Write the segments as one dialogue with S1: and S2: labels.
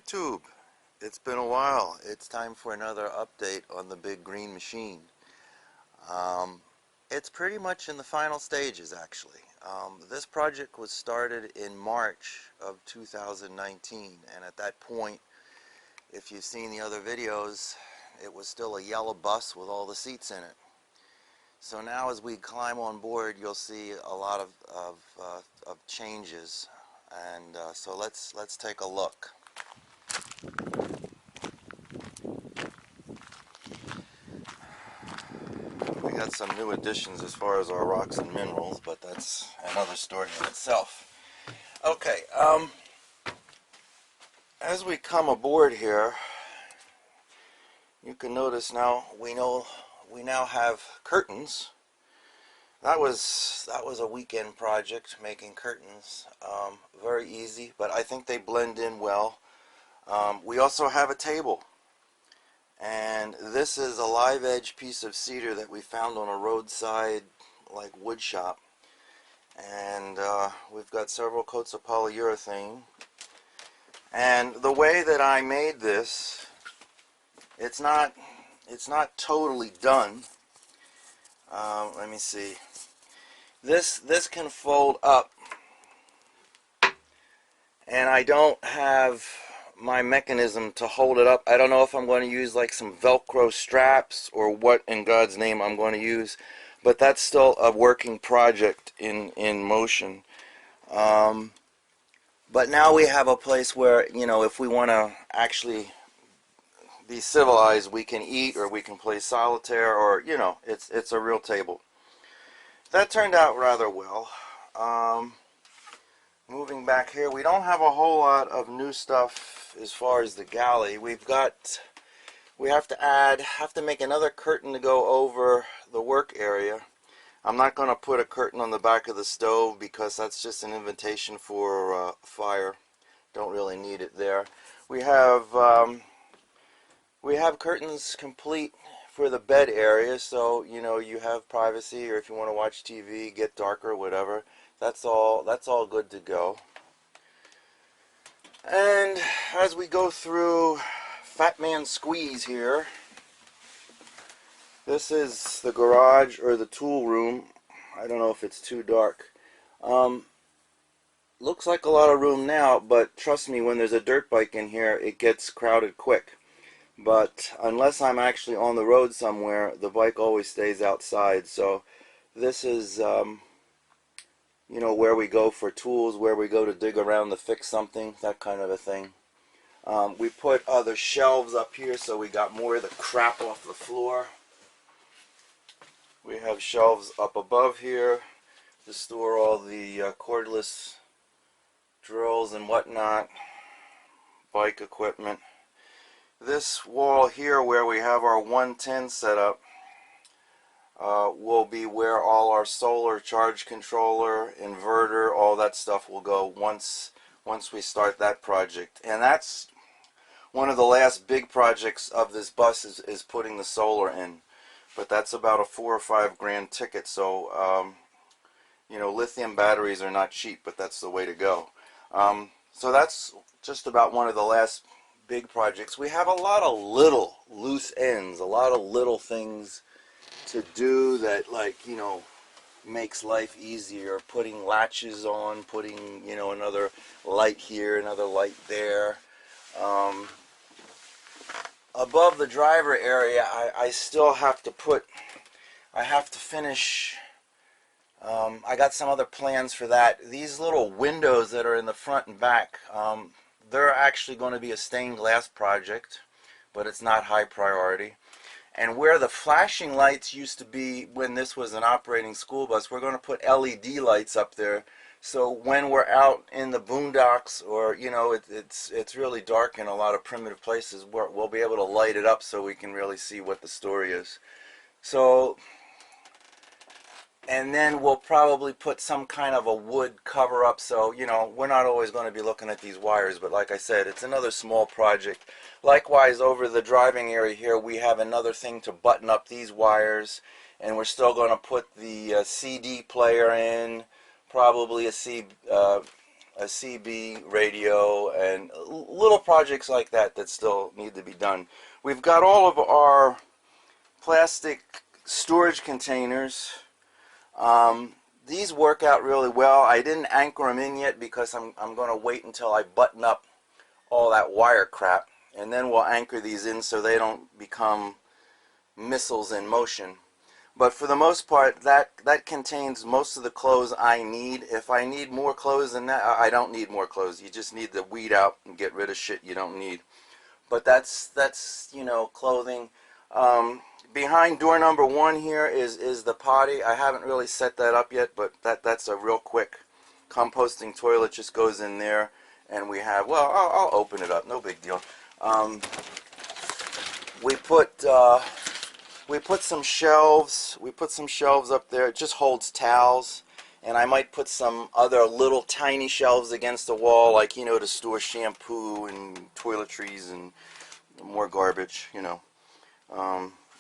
S1: YouTube. It's been a while. It's time for another update on the big green machine. It's pretty much in the final stages, actually. This project was started in March of 2019, and at that point, if you've seen the other videos, it was still a yellow bus with all the seats in it. So now as we climb on board, you'll see a lot of changes, and so let's take a look. We got some new additions as far as our rocks and minerals, but that's another story in itself. Okay, as we come aboard here, you can notice now we now have curtains. That was a weekend project, making curtains. Very easy, but I think they blend in well. We also have a table. And this is a live edge piece of cedar that we found on a roadside like wood shop, and we've got several coats of polyurethane. And the way that I made this, it's not totally done. Let me see. This can fold up, and I don't have my mechanism to hold it up. I don't know if I'm going to use like some Velcro straps or what in God's name I'm going to use, but that's still a working project in motion. But now we have a place where, you know, if we want to actually be civilized, we can eat or we can play solitaire, or, you know, it's a real table. That turned out rather well. Moving back here, we don't have a whole lot of new stuff as far as the galley. We have to make another curtain to go over the work area. I'm not going to put a curtain on the back of the stove because that's just an invitation for fire. Don't really need it there. We have curtains complete for the bed area, so you know you have privacy, or if you want to watch TV, get darker, whatever. That's all good to go. And as we go through Fat Man Squeeze here, this is the garage or the tool room. I don't know if it's too dark. Looks like a lot of room now, but trust me, when there's a dirt bike in here, it gets crowded quick. But unless I'm actually on the road somewhere, the bike always stays outside. So this is you know, where we go for tools, where we go to dig around to fix something, that kind of a thing. We put other shelves up here so we got more of the crap off the floor. We have shelves up above here to store all the cordless drills and whatnot, bike equipment. This wall here where we have our 110 set up will be where all our solar charge controller, inverter, all that stuff will go once we start that project. And that's one of the last big projects of this bus is putting the solar in. But that's about a $4 or $5 grand ticket. So you know, lithium batteries are not cheap, but that's the way to go. So that's just about one of the last big projects. We have a lot of little loose ends, a lot of little things to do that, like, you know, makes life easier. Putting latches on, putting, you know, another light here, another light there. Above the driver area, I still have to finish. I got some other plans for that. These little windows that are in the front and back, they're actually going to be a stained glass project, but it's not high priority. And where the flashing lights used to be when this was an operating school bus, we're going to put LED lights up there. So when we're out in the boondocks, or, you know, it's really dark in a lot of primitive places, we'll be able to light it up so we can really see what the story is. So, and then we'll probably put some kind of a wood cover up, so, you know, we're not always going to be looking at these wires, but like I said, it's another small project. Likewise, over the driving area here, we have another thing to button up these wires, and we're still going to put the CD player in, probably a a CB radio, and little projects like that that still need to be done. We've got all of our plastic storage containers. These work out really well. I didn't anchor them in yet because I'm going to wait until I button up all that wire crap, and then we'll anchor these in so they don't become missiles in motion. But for the most part, that contains most of the clothes I need. If I need more clothes than that, I don't need more clothes. You just need to weed out and get rid of shit you don't need. But that's you know, clothing. Behind door number 1 here is the potty. I haven't really set that up yet, but that's a real quick composting toilet. Just goes in there, and we have, well, I'll open it up, no big deal. We put some shelves. We put some shelves up there. It just holds towels, and I might put some other little tiny shelves against the wall, like, you know, to store shampoo and toiletries and more garbage, you know.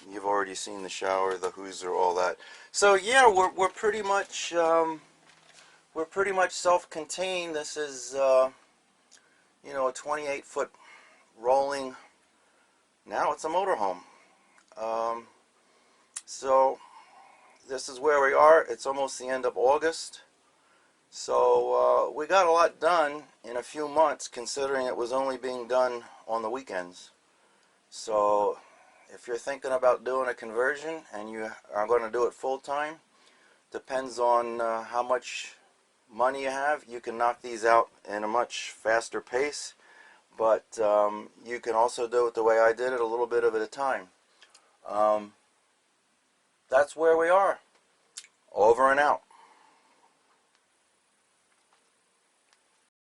S1: You've already seen the shower, the hooser, all that. So yeah, we're pretty much self-contained. This is you know, a 28-foot rolling. Now it's a motorhome. So this is where we are. It's almost the end of August. So we got a lot done in a few months, considering it was only being done on the weekends. So if you're thinking about doing a conversion and you are going to do it full-time, depends on how much money you have. You can knock these out in a much faster pace, but you can also do it the way I did it, a little bit of it at a time. That's where we are. Over and out.